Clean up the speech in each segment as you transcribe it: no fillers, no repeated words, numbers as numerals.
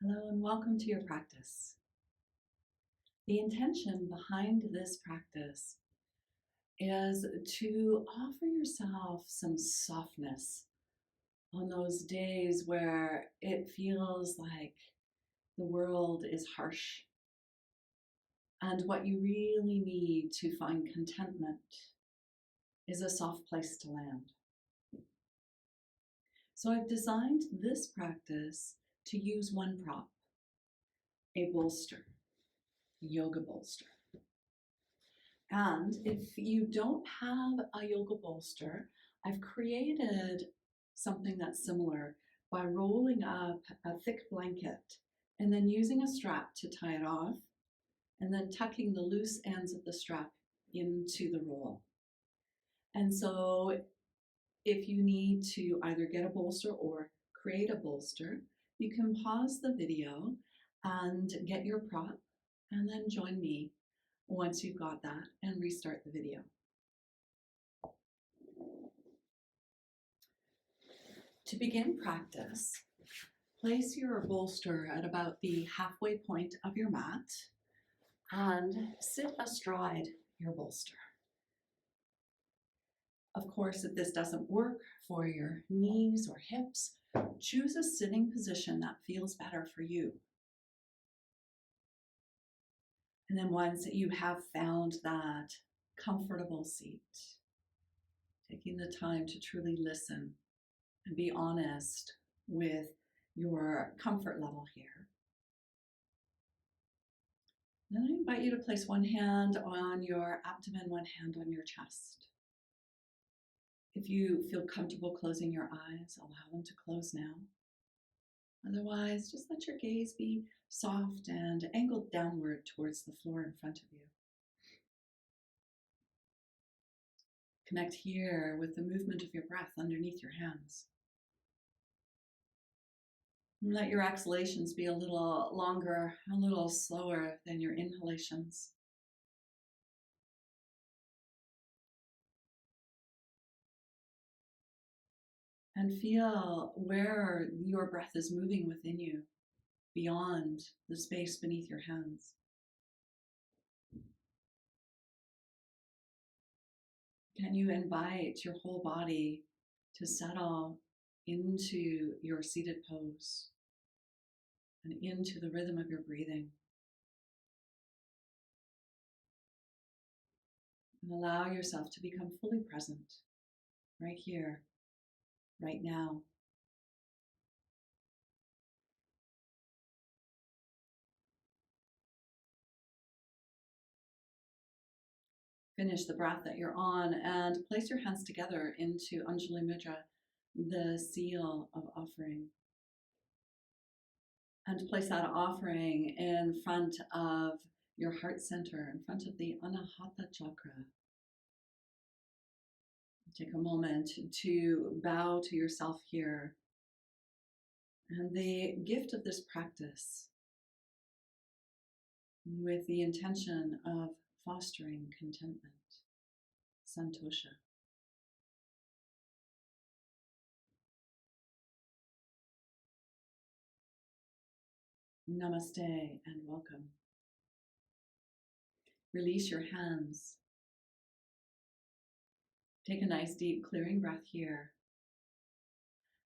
Hello and welcome to your practice. The intention behind this practice is to offer yourself some softness on those days where it feels like the world is harsh and what you really need to find contentment is a soft place to land. So I've designed this practice to use one prop, a bolster, a yoga bolster. And if you don't have a yoga bolster, I've created something that's similar by rolling up a thick blanket and then using a strap to tie it off and then tucking the loose ends of the strap into the roll. And so if you need to either get a bolster or create a bolster, you can pause the video and get your prop and then join me once you've got that and restart the video. To begin practice, place your bolster at about the halfway point of your mat and sit astride your bolster. Of course, if this doesn't work for your knees or hips, choose a sitting position that feels better for you. And then once you have found that comfortable seat, taking the time to truly listen and be honest with your comfort level here. Then I invite you to place one hand on your abdomen, one hand on your chest. If you feel comfortable closing your eyes, allow them to close now. Otherwise, just let your gaze be soft and angled downward towards the floor in front of you. Connect here with the movement of your breath underneath your hands. And let your exhalations be a little longer, a little slower than your inhalations. And feel where your breath is moving within you, beyond the space beneath your hands. Can you invite your whole body to settle into your seated pose and into the rhythm of your breathing? And allow yourself to become fully present right here, right now. Finish the breath that you're on and place your hands together into Anjali Mudra, the seal of offering. And place that offering in front of your heart center, in front of the Anahata chakra. Take a moment to bow to yourself here. And the gift of this practice with the intention of fostering contentment, santosha. Namaste and welcome. Release your hands. Take a nice deep clearing breath here.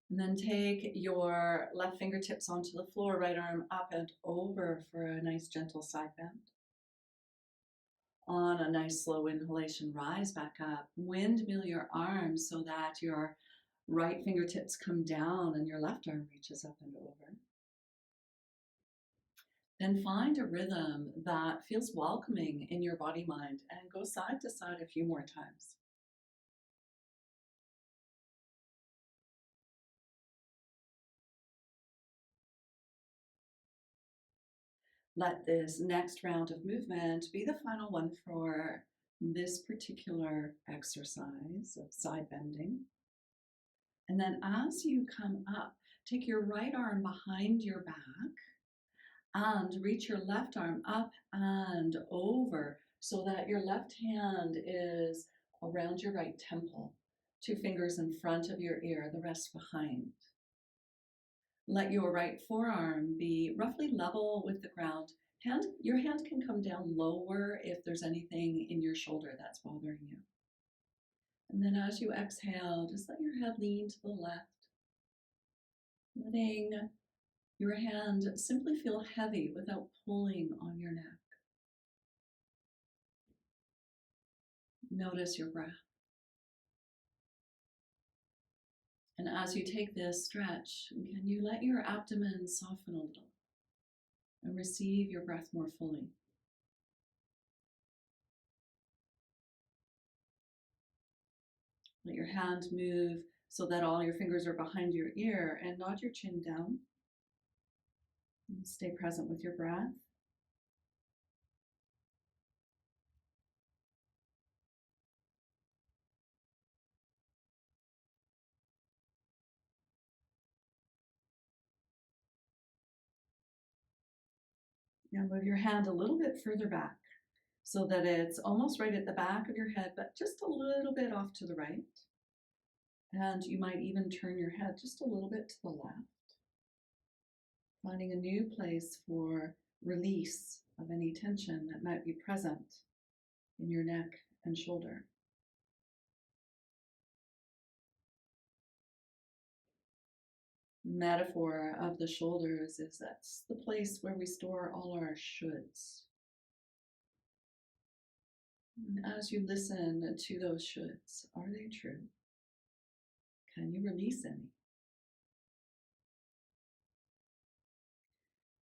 And then take your left fingertips onto the floor, right arm up and over for a nice gentle side bend. On a nice slow inhalation, rise back up. Windmill your arms so that your right fingertips come down and your left arm reaches up and over. Then find a rhythm that feels welcoming in your body mind and go side to side a few more times. Let this next round of movement be the final one for this particular exercise of side bending. And then as you come up, take your right arm behind your back and reach your left arm up and over so that your left hand is around your right temple, 2 fingers in front of your ear, the rest behind. Let your right forearm be roughly level with the ground. Your hand can come down lower if there's anything in your shoulder that's bothering you. And then as you exhale, just let your head lean to the left, letting your hand simply feel heavy without pulling on your neck. Notice your breath. And as you take this stretch, can you let your abdomen soften a little and receive your breath more fully? Let your hand move so that all your fingers are behind your ear and nod your chin down. And stay present with your breath. Now move your hand a little bit further back so that it's almost right at the back of your head, but just a little bit off to the right. And you might even turn your head just a little bit to the left, finding a new place for release of any tension that might be present in your neck and shoulder. Metaphor of the shoulders is that's the place where we store all our shoulds. And as you listen to those shoulds, are they true? Can you release any?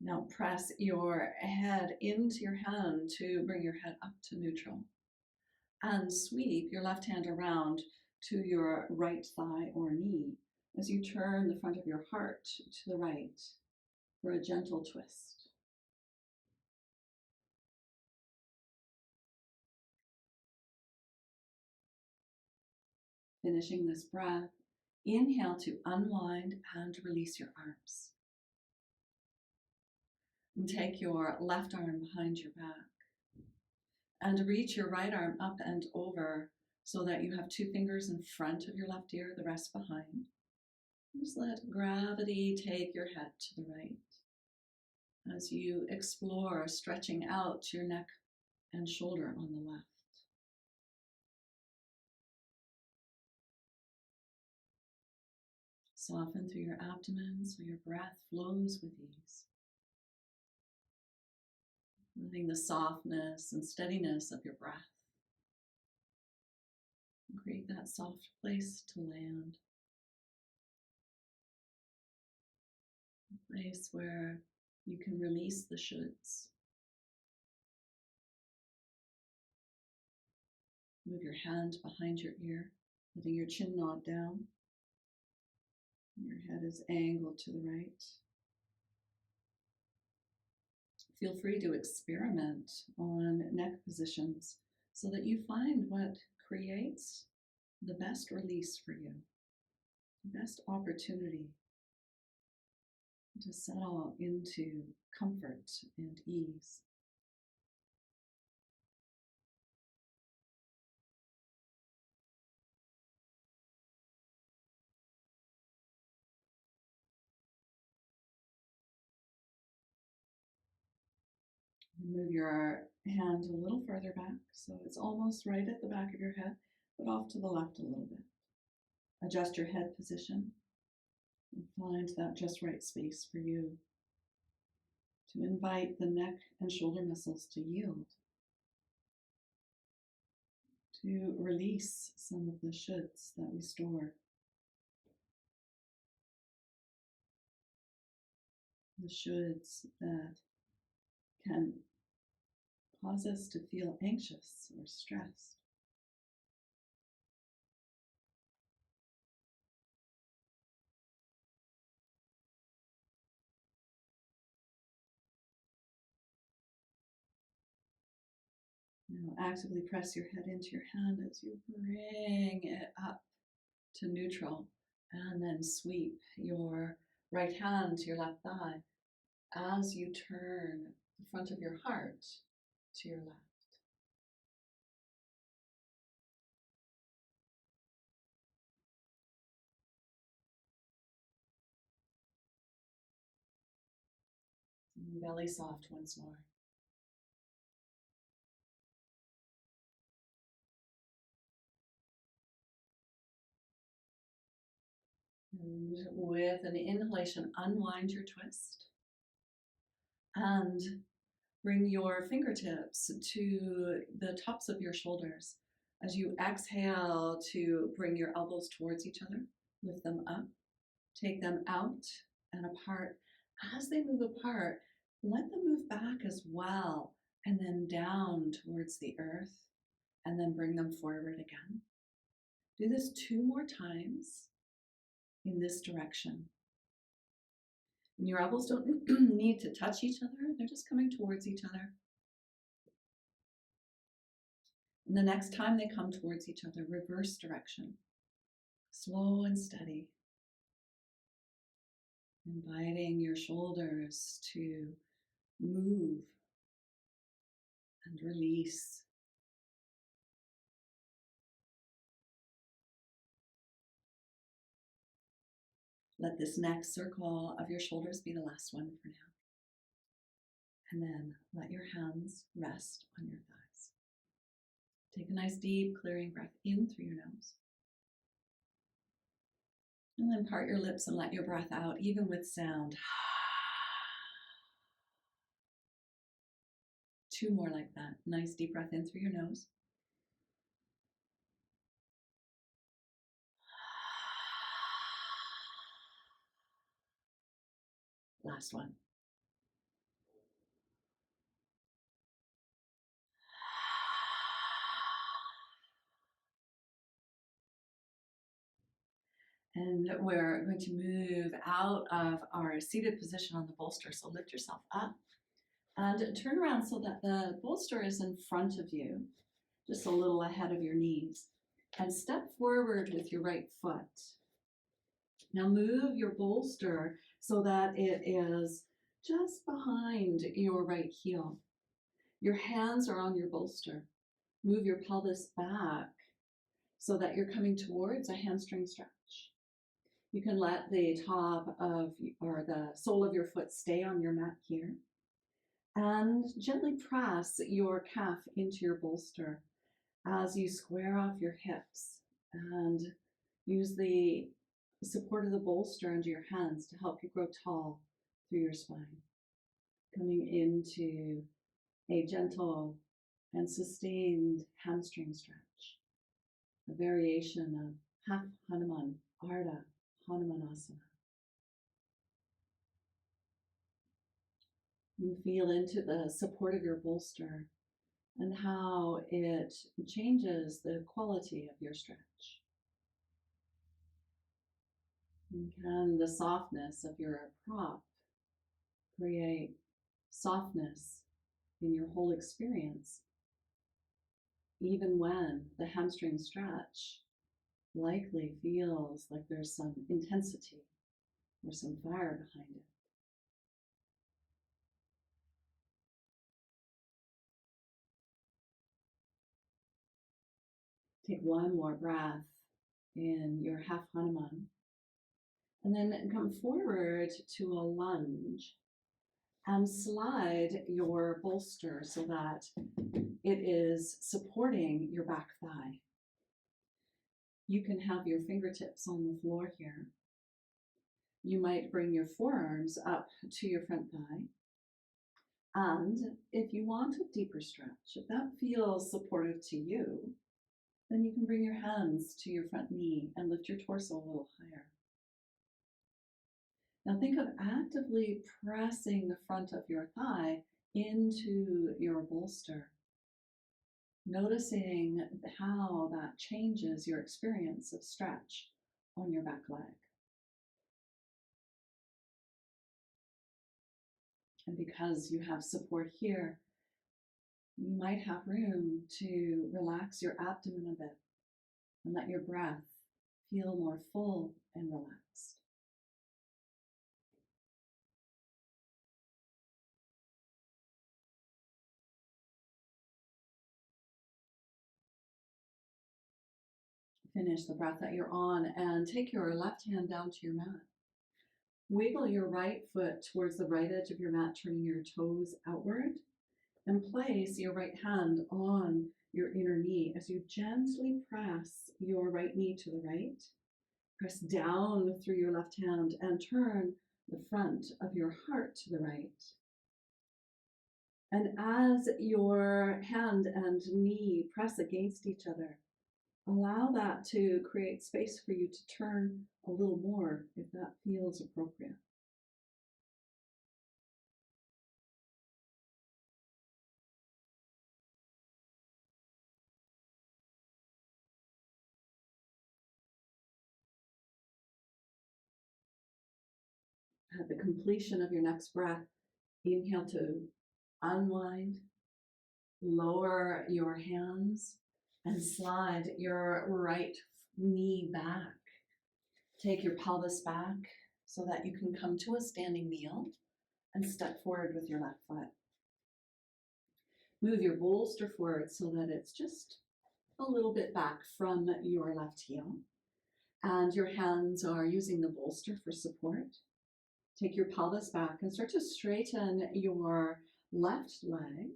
Now press your head into your hand to bring your head up to neutral. And sweep your left hand around to your right thigh or knee as you turn the front of your heart to the right for a gentle twist. Finishing this breath, inhale to unwind and release your arms. And take your left arm behind your back and reach your right arm up and over so that you have two fingers in front of your left ear, the rest behind. Just let gravity take your head to the right as you explore stretching out your neck and shoulder on the left. Soften through your abdomen so your breath flows with ease. Letting the softness and steadiness of your breath create that soft place to land. A place where you can release the shoulds. Move your hand behind your ear, letting your chin nod down. Your head is angled to the right. Feel free to experiment on neck positions so that you find what creates the best release for you, the best opportunity to settle into comfort and ease. Move your hand a little further back so it's almost right at the back of your head, but off to the left a little bit. Adjust your head position and find that just right space for you to invite the neck and shoulder muscles to yield, to release some of the shoulds that we store. The shoulds that can cause us to feel anxious or stressed. Now actively press your head into your hand as you bring it up to neutral, and then sweep your right hand to your left thigh as you turn the front of your heart to your left. Belly soft once more. And with an inhalation, unwind your twist and bring your fingertips to the tops of your shoulders. As you exhale to bring your elbows towards each other, lift them up, take them out and apart. As they move apart, let them move back as well, and then down towards the earth, and then bring them forward again. Do this 2 more times in this direction. And your elbows don't need to touch each other, they're just coming towards each other. And the next time they come towards each other, reverse direction, slow and steady. Inviting your shoulders to move and release. Let this next circle of your shoulders be the last one for now. And then let your hands rest on your thighs. Take a nice deep clearing breath in through your nose. And then part your lips and let your breath out, even with sound. 2 more like that. Nice deep breath in through your nose. Last one. And we're going to move out of our seated position on the bolster. So lift yourself up and turn around so that the bolster is in front of you, just a little ahead of your knees. And step forward with your right foot. Now move your bolster so that it is just behind your right heel. Your hands are on your bolster. Move your pelvis back so that you're coming towards a hamstring stretch. You can let the top of or the sole of your foot stay on your mat here. And gently press your calf into your bolster as you square off your hips and use the support of the bolster under your hands to help you grow tall through your spine. Coming into a gentle and sustained hamstring stretch, a variation of half Hanuman, Ardha Hanumanasana. You feel into the support of your bolster and how it changes the quality of your stretch. And can the softness of your prop create softness in your whole experience, even when the hamstring stretch likely feels like there's some intensity or some fire behind it. Take 1 more breath in your half Hanuman, and then come forward to a lunge and slide your bolster so that it is supporting your back thigh. You can have your fingertips on the floor here. You might bring your forearms up to your front thigh. And if you want a deeper stretch, if that feels supportive to you, then you can bring your hands to your front knee and lift your torso a little higher. Now think of actively pressing the front of your thigh into your bolster, noticing how that changes your experience of stretch on your back leg. And because you have support here, you might have room to relax your abdomen a bit and let your breath feel more full and relaxed. Finish the breath that you're on and take your left hand down to your mat. Wiggle your right foot towards the right edge of your mat, turning your toes outward, and place your right hand on your inner knee as you gently press your right knee to the right. Press down through your left hand and turn the front of your heart to the right. And as your hand and knee press against each other, allow that to create space for you to turn a little more if that feels appropriate. At the completion of your next breath, inhale to unwind, lower your hands, and slide your right knee back. Take your pelvis back so that you can come to a standing kneel and step forward with your left foot. Move your bolster forward so that it's just a little bit back from your left heel. And your hands are using the bolster for support. Take your pelvis back and start to straighten your left leg.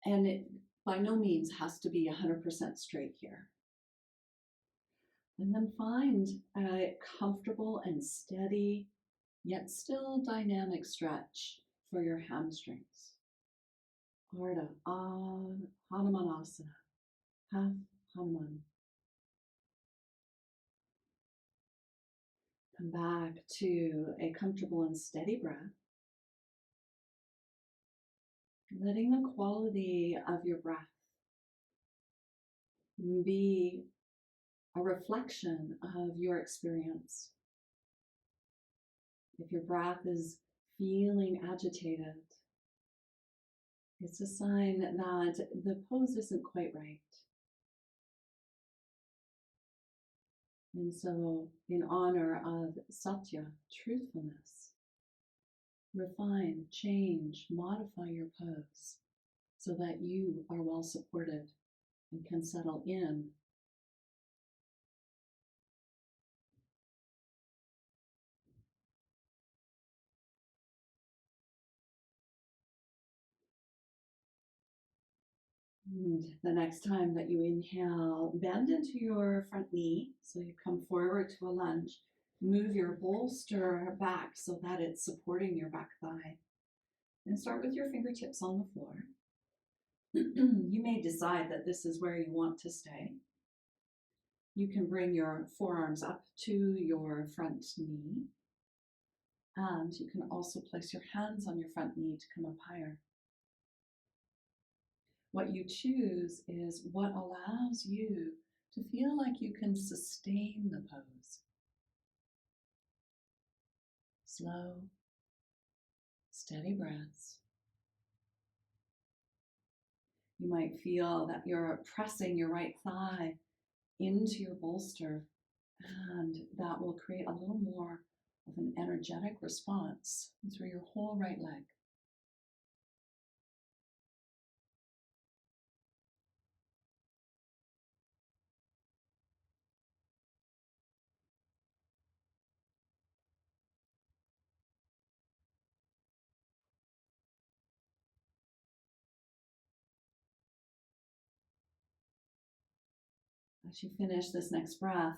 And it by no means has to be 100% straight here. And then find a comfortable and steady, yet still dynamic stretch for your hamstrings. Ardha Hanumanasana, half Hanuman. Come back to a comfortable and steady breath. Letting the quality of your breath be a reflection of your experience. If your breath is feeling agitated, it's a sign that the pose isn't quite right. And so, in honor of Satya, truthfulness, refine, change, modify your pose so that you are well supported and can settle in. And the next time that you inhale, bend into your front knee so you come forward to a lunge. Move your bolster back so that it's supporting your back thigh. And start with your fingertips on the floor. You may decide that this is where you want to stay. You can bring your forearms up to your front knee. And you can also place your hands on your front knee to come up higher. What you choose is what allows you to feel like you can sustain the pose. Slow, steady breaths. You might feel that you're pressing your right thigh into your bolster, and that will create a little more of an energetic response through your whole right leg. As you finish this next breath,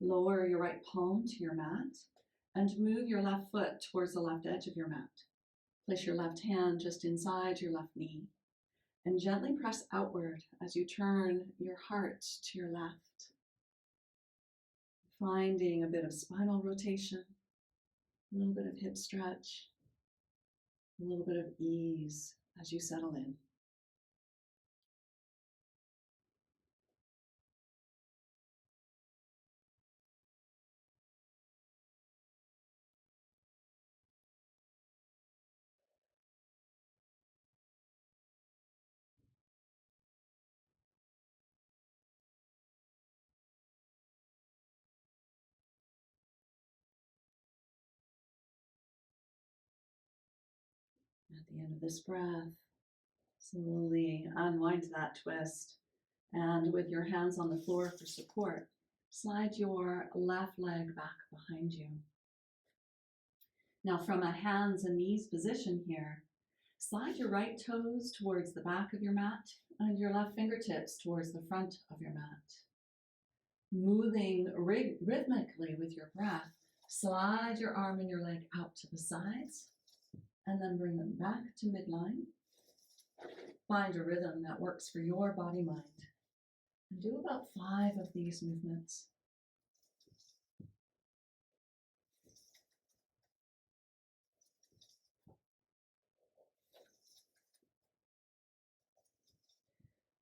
lower your right palm to your mat and move your left foot towards the left edge of your mat. Place your left hand just inside your left knee and gently press outward as you turn your heart to your left. Finding a bit of spinal rotation, a little bit of hip stretch, a little bit of ease as you settle in. At the end of this breath, slowly unwind that twist, and with your hands on the floor for support, slide your left leg back behind you. Now, from a hands and knees position here, slide your right toes towards the back of your mat and your left fingertips towards the front of your mat. Moving rhythmically with your breath, slide your arm and your leg out to the sides and then bring them back to midline. Find a rhythm that works for your body mind. And do about 5 of these movements.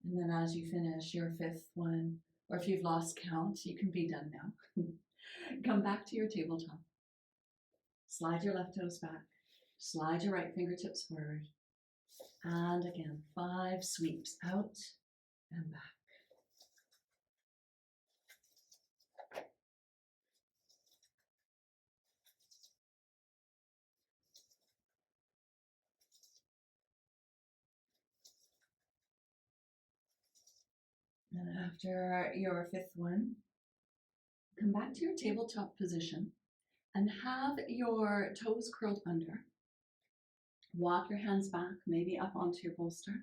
And then as you finish your 5th one, or if you've lost count, you can be done now. Come back to your tabletop. Slide your left toes back. Slide your right fingertips forward. And again, 5 sweeps out and back. And after your 5th one, come back to your tabletop position and have your toes curled under. Walk your hands back, maybe up onto your bolster.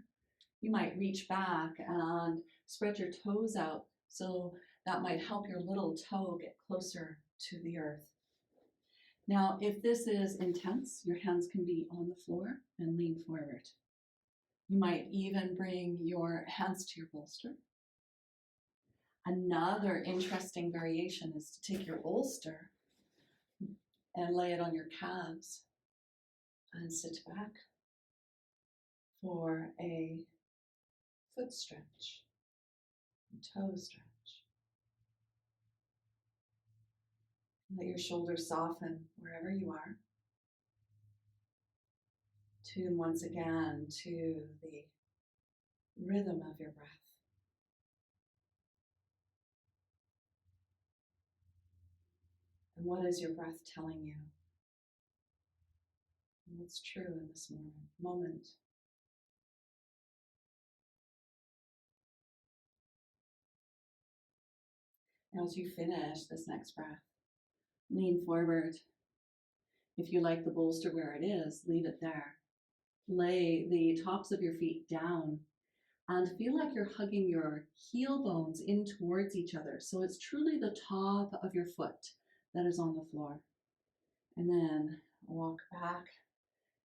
You might reach back and spread your toes out, so that might help your little toe get closer to the earth. Now, if this is intense, your hands can be on the floor and lean forward. You might even bring your hands to your bolster. Another interesting variation is to take your bolster and lay it on your calves and sit back for a foot stretch, toe stretch. Let your shoulders soften wherever you are. Tune once again to the rhythm of your breath. And what is your breath telling you? And what's true in this moment? As you finish this next breath, lean forward. If you like the bolster where it is, leave it there. Lay the tops of your feet down and feel like you're hugging your heel bones in towards each other. So it's truly the top of your foot that is on the floor. And then walk back.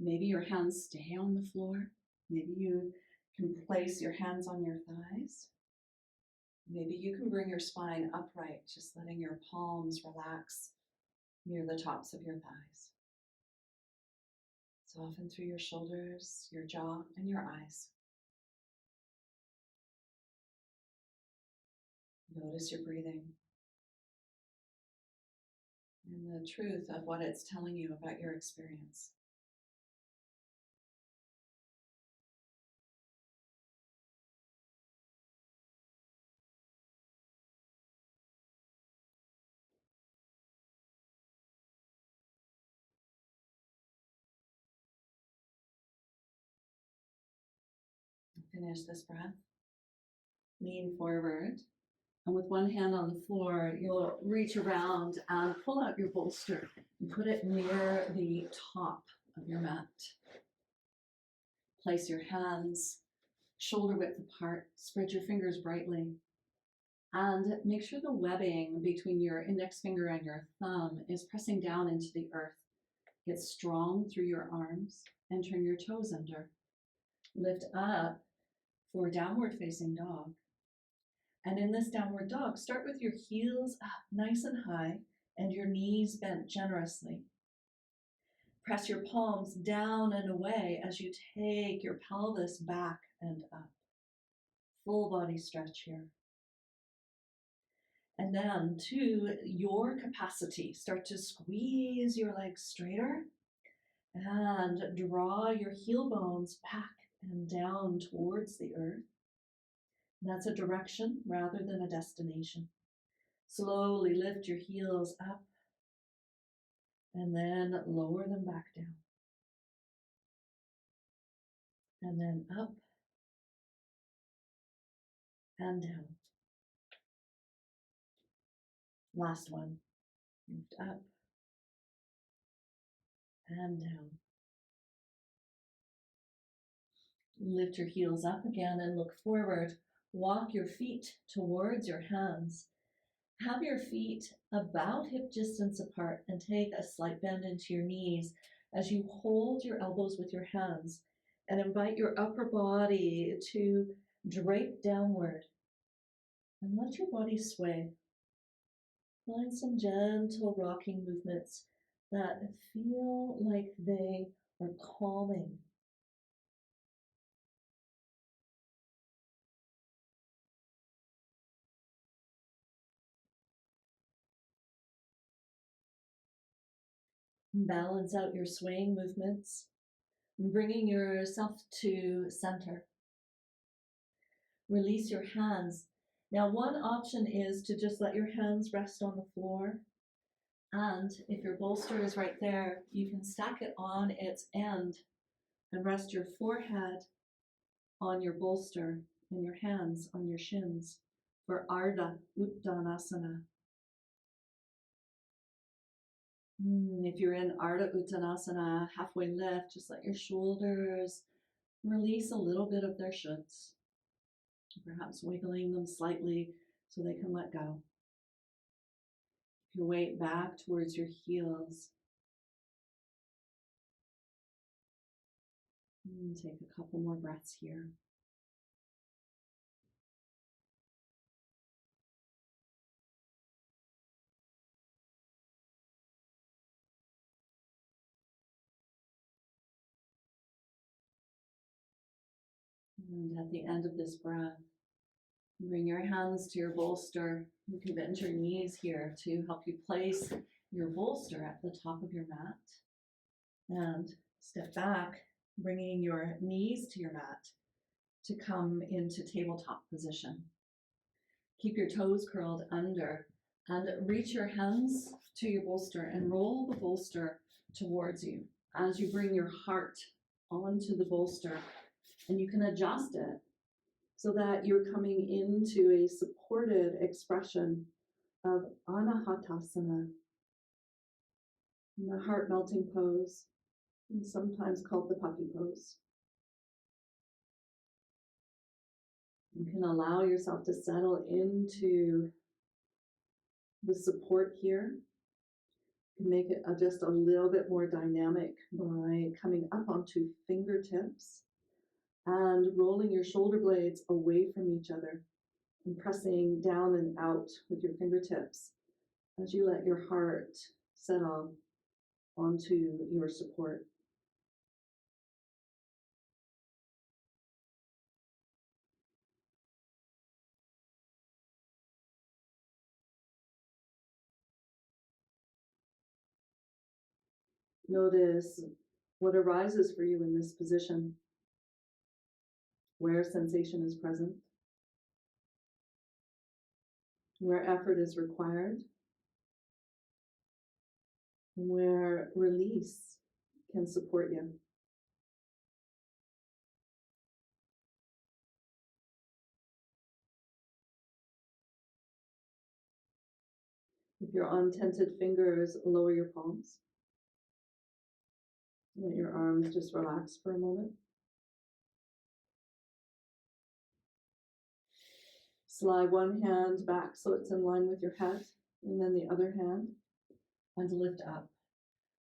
Maybe your hands stay on the floor. Maybe you can place your hands on your thighs. Maybe you can bring your spine upright, just letting your palms relax near the tops of your thighs. Soften through your shoulders, your jaw, and your eyes. Notice your breathing and the truth of what it's telling you about your experience. Finish this breath. Lean forward. And with one hand on the floor, you'll reach around and pull out your bolster and put it near the top of your mat. Place your hands shoulder width apart. Spread your fingers brightly. And make sure the webbing between your index finger and your thumb is pressing down into the earth. Get strong through your arms and turn your toes under. Lift up for downward facing dog. And in this downward dog, start with your heels up nice and high and your knees bent generously. Press your palms down and away as you take your pelvis back and up. Full body stretch here. And then to your capacity, start to squeeze your legs straighter and draw your heel bones back and down towards the earth. That's a direction rather than a destination. Slowly lift your heels up and then lower them back down. And then up and down. Last one. Lift up and down. Lift your heels up again and look forward. Walk your feet towards your hands. Have your feet about hip distance apart and take a slight bend into your knees as you hold your elbows with your hands and invite your upper body to drape downward and let your body sway. Find some gentle rocking movements that feel like they are calming. Balance out your swaying movements, bringing yourself to center. Release your hands. Now, one option is to just let your hands rest on the floor. And if your bolster is right there, you can stack it on its end and rest your forehead on your bolster and your hands on your shins for Ardha Uttanasana. If you're in Ardha Uttanasana, halfway lift, just let your shoulders release a little bit of their shoulds, perhaps wiggling them slightly so they can let go. Your weight back towards your heels. Take a couple more breaths here. And at the end of this breath, bring your hands to your bolster. You can bend your knees here to help you place your bolster at the top of your mat. And step back, bringing your knees to your mat to come into tabletop position. Keep your toes curled under and reach your hands to your bolster and roll the bolster towards you as you bring your heart onto the bolster, and you can adjust it so that you're coming into a supported expression of Anahatasana, the heart melting pose, and sometimes called the puppy pose. You can allow yourself to settle into the support here. You can make it just a little bit more dynamic by coming up onto fingertips and rolling your shoulder blades away from each other and pressing down and out with your fingertips as you let your heart settle onto your support. Notice what arises for you in this position, where sensation is present, where effort is required, and where release can support you. If you're on tented fingers, lower your palms. Let your arms just relax for a moment. Slide one hand back so it's in line with your head, and then the other hand, and lift up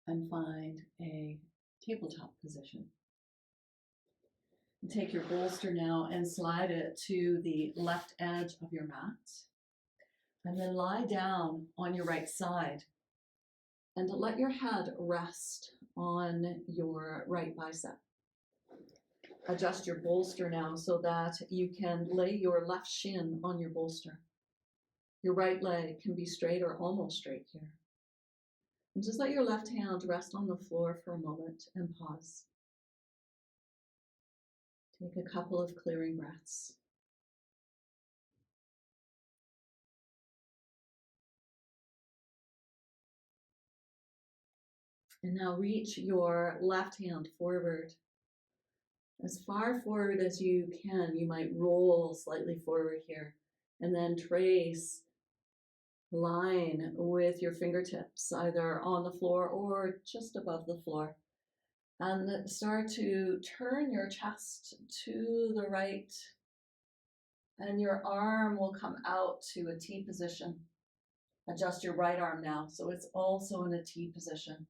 and find a tabletop position. Take your bolster now and slide it to the left edge of your mat. And then lie down on your right side and let your head rest on your right bicep. Adjust your bolster now so that you can lay your left shin on your bolster. Your right leg can be straight or almost straight here. And just let your left hand rest on the floor for a moment and pause. Take a couple of clearing breaths. And now reach your left hand forward. As far forward as you can. You might roll slightly forward here and then trace line with your fingertips, either on the floor or just above the floor. And start to turn your chest to the right, and your arm will come out to a T position. Adjust your right arm now so it's also in a T position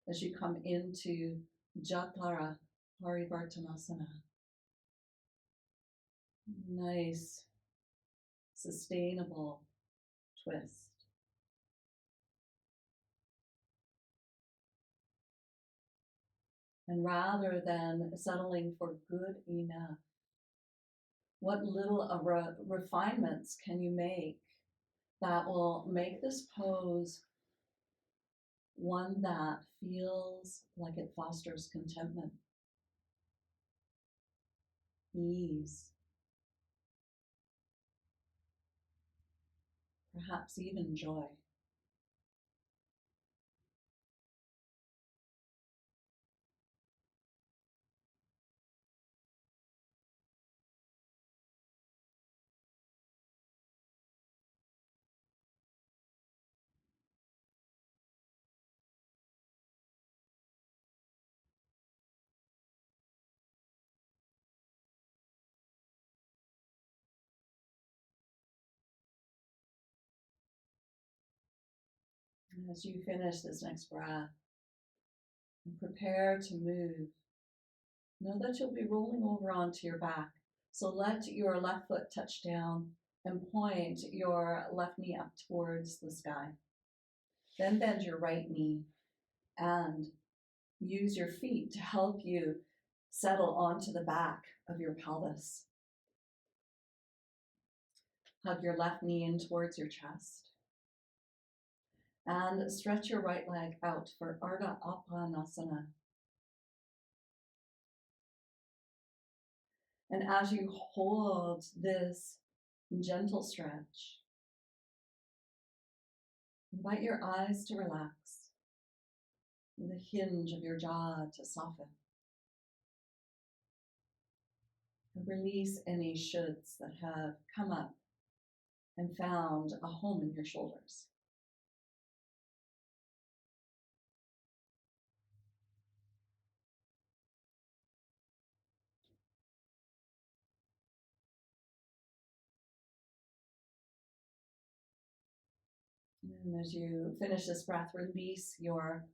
as you come into Jatara Parivartanasana. Nice, sustainable twist. And rather than settling for good enough, what little refinements can you make that will make this pose one that feels like it fosters contentment, ease, perhaps even joy? And as you finish this next breath and prepare to move, know that you'll be rolling over onto your back. So let your left foot touch down and point your left knee up towards the sky. Then bend your right knee and use your feet to help you settle onto the back of your pelvis. Hug your left knee in towards your chest. And stretch your right leg out for Ardha Apanasana. And as you hold this gentle stretch, invite your eyes to relax, the hinge of your jaw to soften. And release any shoulds that have come up and found a home in your shoulders. And as you finish this breath, release your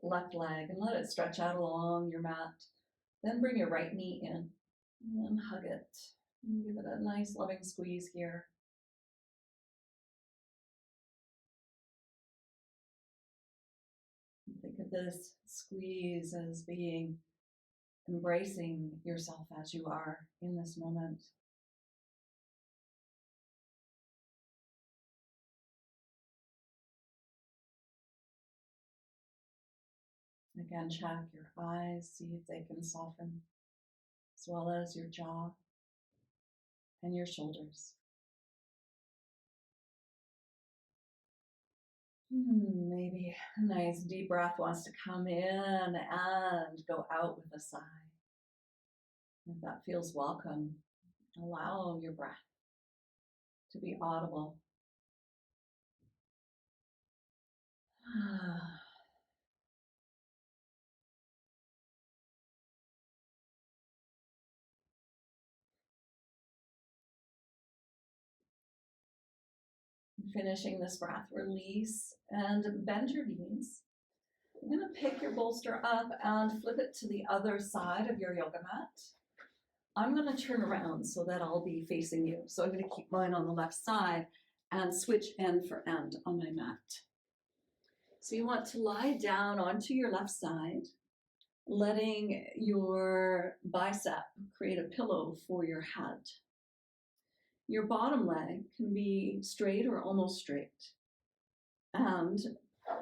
left leg and let it stretch out along your mat. Then bring your right knee in and hug it. And give it a nice loving squeeze here. Think of this squeeze as being embracing yourself as you are in this moment. Again, check your eyes, see if they can soften, as well as your jaw and your shoulders. Maybe a nice deep breath wants to come in and go out with a sigh. If that feels welcome, allow your breath to be audible. Finishing this breath, release and bend your knees. You're going to pick your bolster up and flip it to the other side of your yoga mat. I'm going to turn around so that I'll be facing you. So I'm going to keep mine on the left side and switch end for end on my mat. So you want to lie down onto your left side, letting your bicep create a pillow for your head. Your bottom leg can be straight or almost straight. And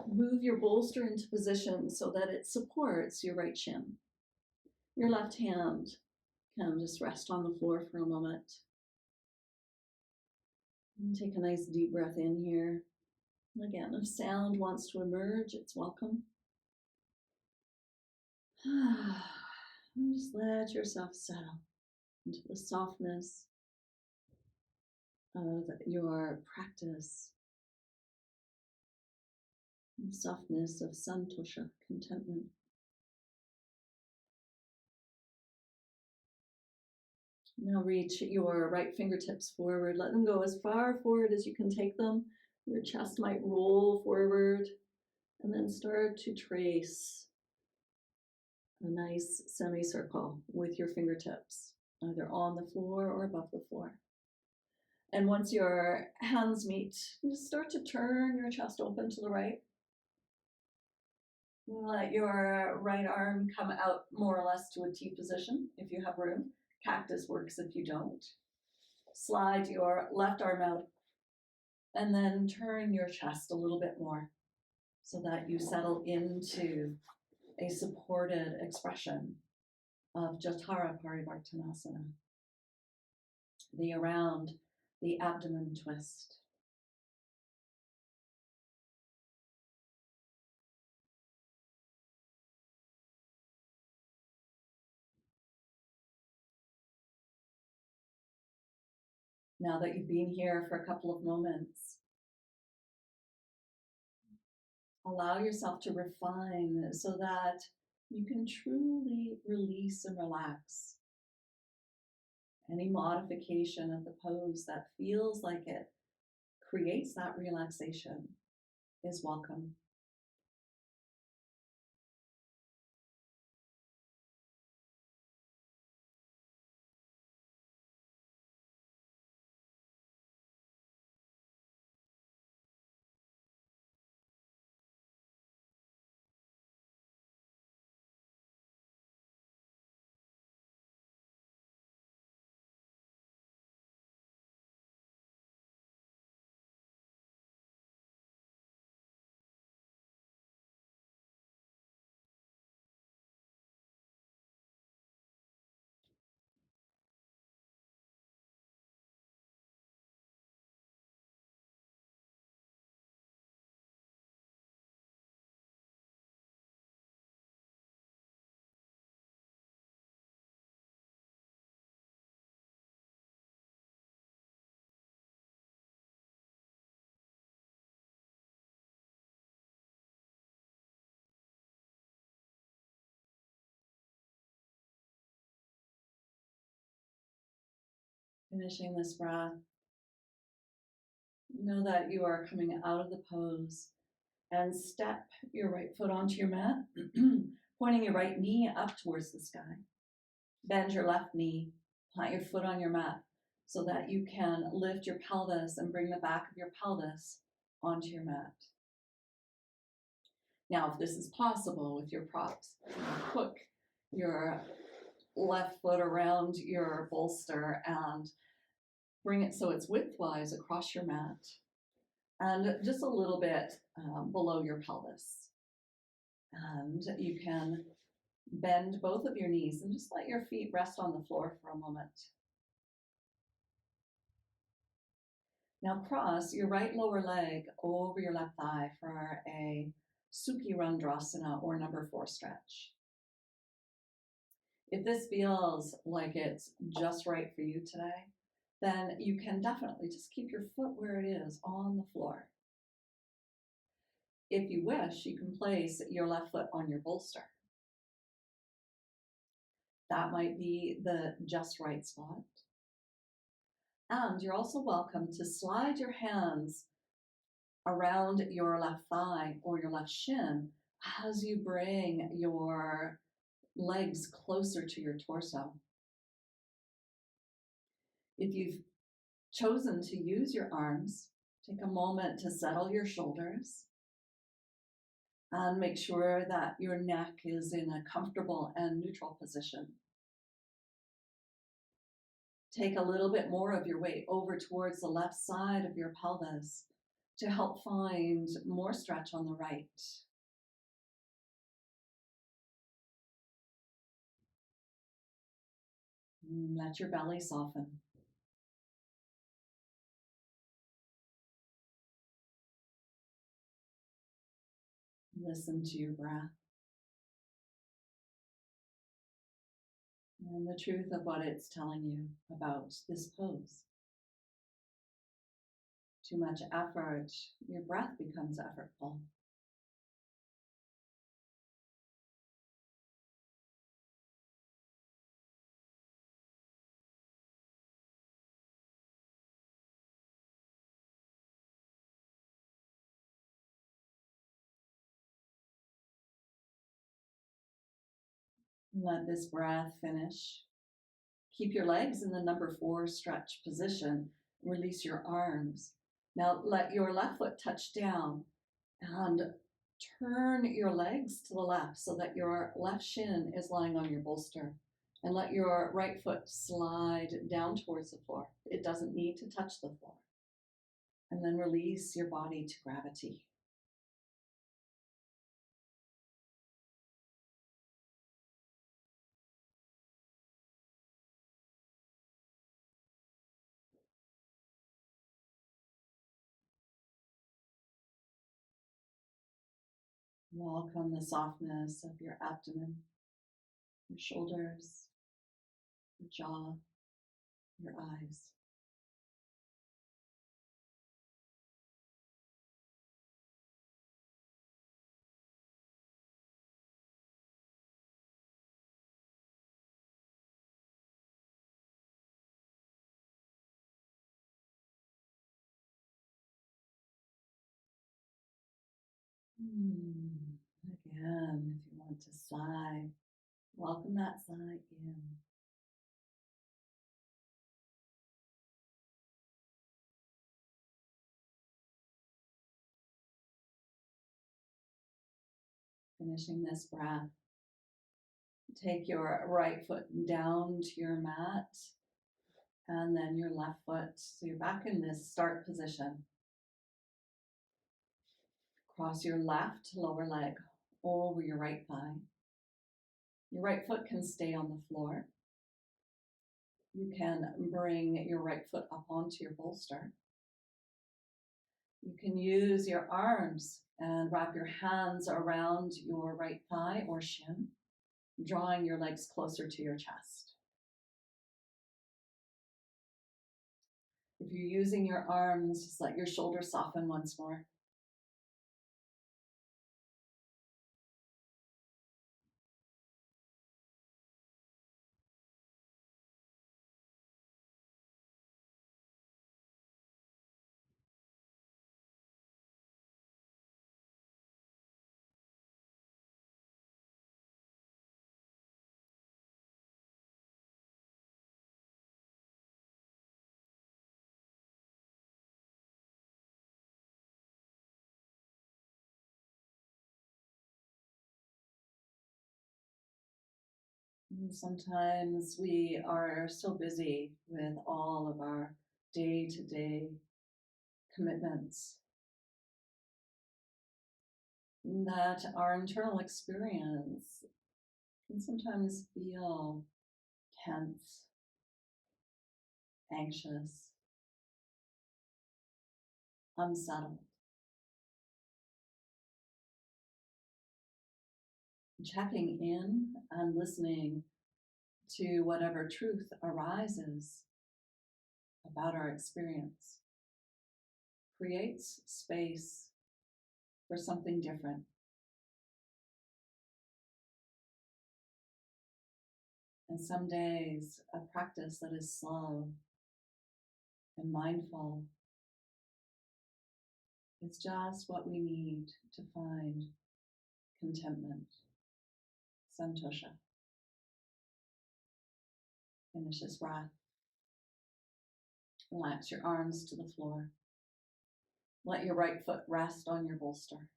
move your bolster into position so that it supports your right shin. Your left hand can just rest on the floor for a moment. And take a nice deep breath in here. Again, if sound wants to emerge, it's welcome. And just let yourself settle into the softness of your practice the softness of santosha, contentment. Now reach your right fingertips forward. Let them go as far forward as you can take them. Your chest might roll forward, and then start to trace a nice semicircle with your fingertips, either on the floor or above the floor. And once your hands meet, just start to turn your chest open to the right. Let your right arm come out more or less to a T position if you have room. Cactus works if you don't. Slide your left arm out and then turn your chest a little bit more so that you settle into a supported expression of Jatara Parivartanasana, the around the abdomen twist. Now that you've been here for a couple of moments, allow yourself to refine so that you can truly release and relax. Any modification of the pose that feels like it creates that relaxation is welcome. Finishing this breath, know that you are coming out of the pose and step your right foot onto your mat, pointing your right knee up towards the sky. Bend your left knee, plant your foot on your mat so that you can lift your pelvis and bring the back of your pelvis onto your mat. Now, if this is possible with your props, hook your left foot around your bolster and bring it so it's widthwise across your mat and just a little bit below your pelvis. And you can bend both of your knees and just let your feet rest on the floor for a moment. Now cross your right lower leg over your left thigh for a Sukhi Randrasana or number 4 stretch. If this feels like it's just right for you today, then you can definitely just keep your foot where it is on the floor. If you wish, you can place your left foot on your bolster. That might be the just right spot. And you're also welcome to slide your hands around your left thigh or your left shin as you bring your legs closer to your torso. If you've chosen to use your arms, take a moment to settle your shoulders and make sure that your neck is in a comfortable and neutral position. Take a little bit more of your weight over towards the left side of your pelvis to help find more stretch on the right. Let your belly soften. Listen to your breath and the truth of what it's telling you about this pose. Too much effort, your breath becomes effortful. Let this breath finish. Keep your legs in the number 4 stretch position. Release your arms. Now let your left foot touch down and turn your legs to the left so that your left shin is lying on your bolster. And let your right foot slide down towards the floor. It doesn't need to touch the floor. And then release your body to gravity. Welcome the softness of your abdomen, your shoulders, your jaw, your eyes. Again, if you want to sigh, welcome that sigh in. Finishing this breath, take your right foot down to your mat and then your left foot. So you're back in this start position. Cross your left lower leg over your right thigh. Your right foot can stay on the floor. You can bring your right foot up onto your bolster. You can use your arms and wrap your hands around your right thigh or shin, drawing your legs closer to your chest. If you're using your arms, just let your shoulders soften once more. And sometimes we are so busy with all of our day-to-day commitments that our internal experience can sometimes feel tense, anxious, unsettled. Checking in and listening to whatever truth arises about our experience creates space for something different. And some days, a practice that is slow and mindful is just what we need to find contentment, santosha. Finish this breath. Relax your arms to the floor. Let your right foot rest on your bolster.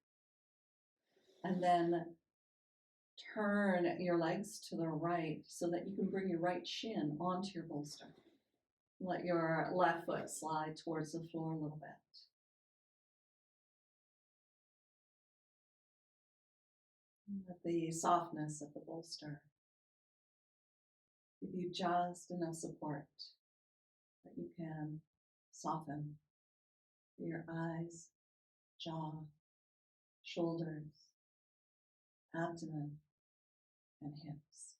And then turn your legs to the right so that you can bring your right shin onto your bolster. Let your left foot slide towards the floor a little bit. Let the softness of the bolster give you just enough support that you can soften your eyes, jaw, shoulders, abdomen, and hips.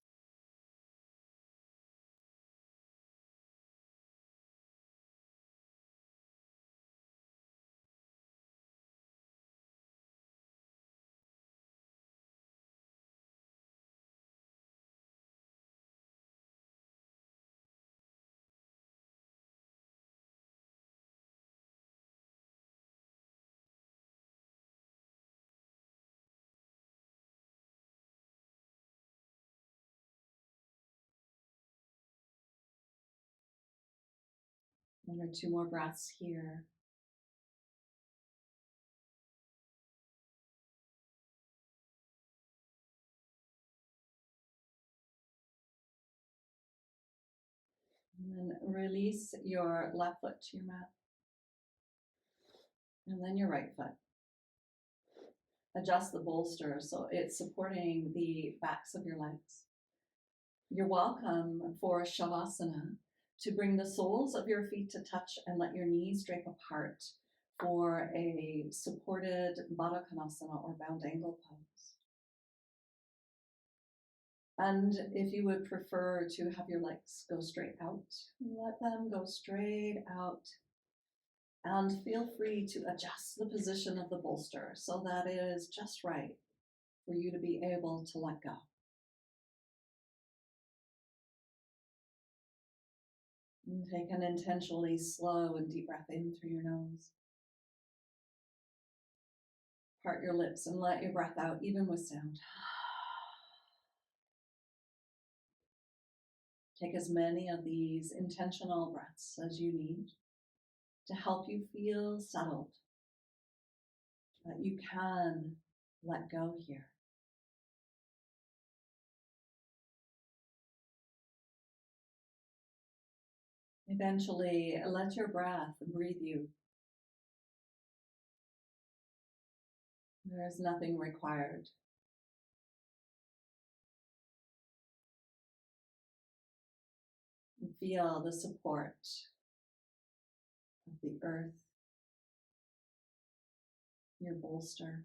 One or two more breaths here. And then release your left foot to your mat. And then your right foot. Adjust the bolster so it's supporting the backs of your legs. You're welcome for Shavasana to bring the soles of your feet to touch and let your knees drape apart for a supported Baddha Konasana or bound angle pose. And if you would prefer to have your legs go straight out, let them go straight out. And feel free to adjust the position of the bolster so that it is just right for you to be able to let go. And take an intentionally slow and deep breath in through your nose. Part your lips and let your breath out, even with sound. Take as many of these intentional breaths as you need to help you feel settled, that you can let go here. Eventually, let your breath breathe you. There is nothing required. Feel the support of the earth, your bolster.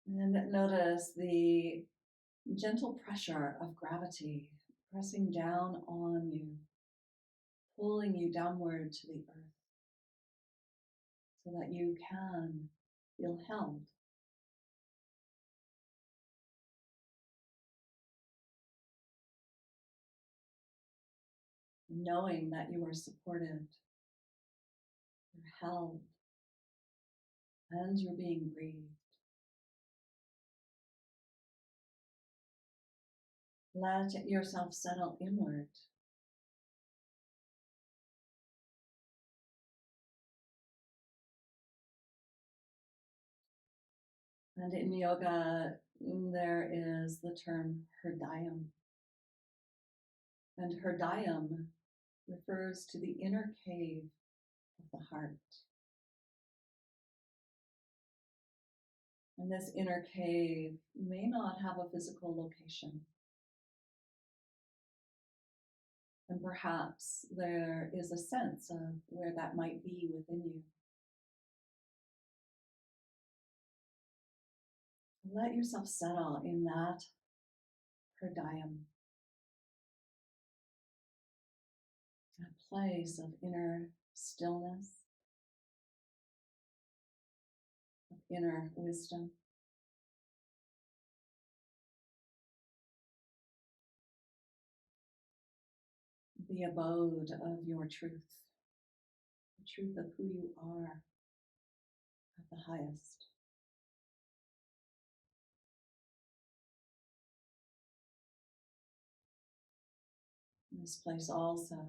And notice the gentle pressure of gravity pressing down on you, pulling you downward to the earth so that you can feel held. Knowing that you are supported, you're held, and you're being breathed. Let yourself settle inward. And in yoga, there is the term hridayam. And hridayam refers to the inner cave of the heart. And this inner cave may not have a physical location. And perhaps there is a sense of where that might be within you. Let yourself settle in that hridayam, a place of inner stillness, of inner wisdom. The abode of your truth, the truth of who you are at the highest. This place also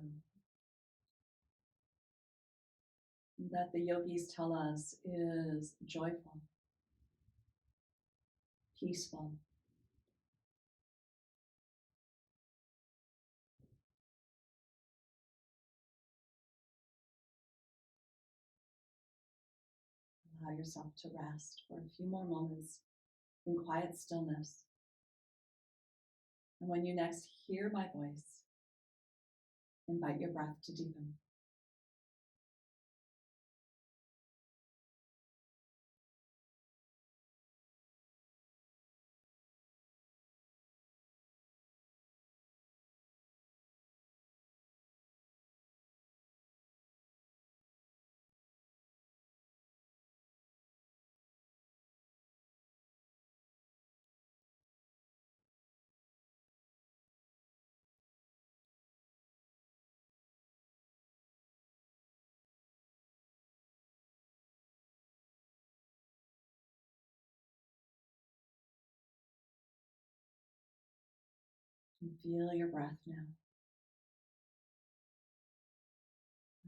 that the yogis tell us is joyful, peaceful. Allow yourself to rest for a few more moments in quiet stillness. And when you next hear my voice, invite your breath to deepen. And feel your breath now.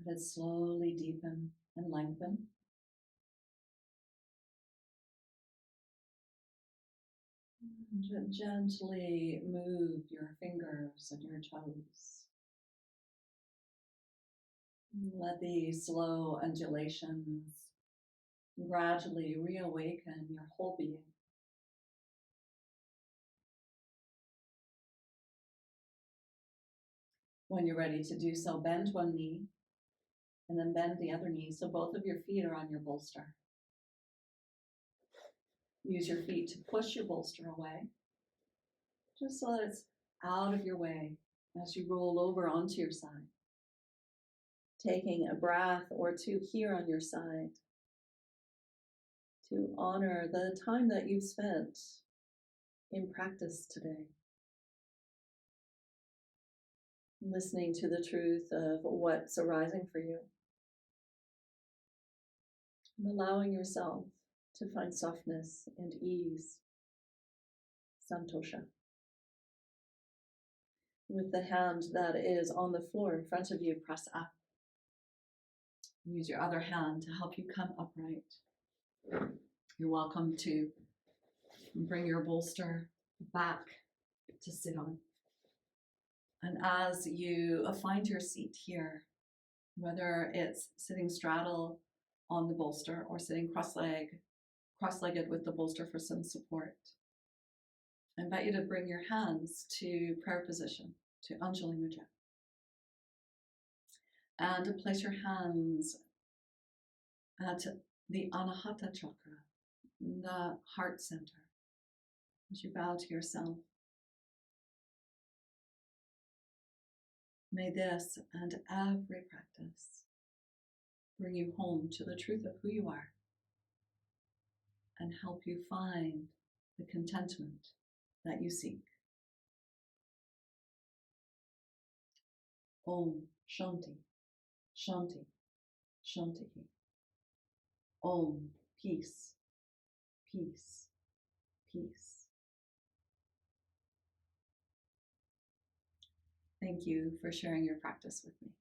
Let it slowly deepen and lengthen. And gently move your fingers and your toes. Let the slow undulations gradually reawaken your whole being. When you're ready to do so, bend one knee and then bend the other knee so both of your feet are on your bolster. Use your feet to push your bolster away, just so that it's out of your way as you roll over onto your side. Taking a breath or two here on your side to honor the time that you've spent in practice today. Listening to the truth of what's arising for you. And allowing yourself to find softness and ease, santosha. With the hand that is on the floor in front of you, press up. Use your other hand to help you come upright. You're welcome to bring your bolster back to sit on. And as you find your seat here, whether it's sitting straddle on the bolster or sitting cross-legged with the bolster for some support, I invite you to bring your hands to prayer position, to Anjali Mudra. And to place your hands at the Anahata chakra, the heart center, as you bow to yourself. May this and every practice bring you home to the truth of who you are and help you find the contentment that you seek. Om Shanti, Shanti, Shanti. Om, peace, peace, peace. Thank you for sharing your practice with me.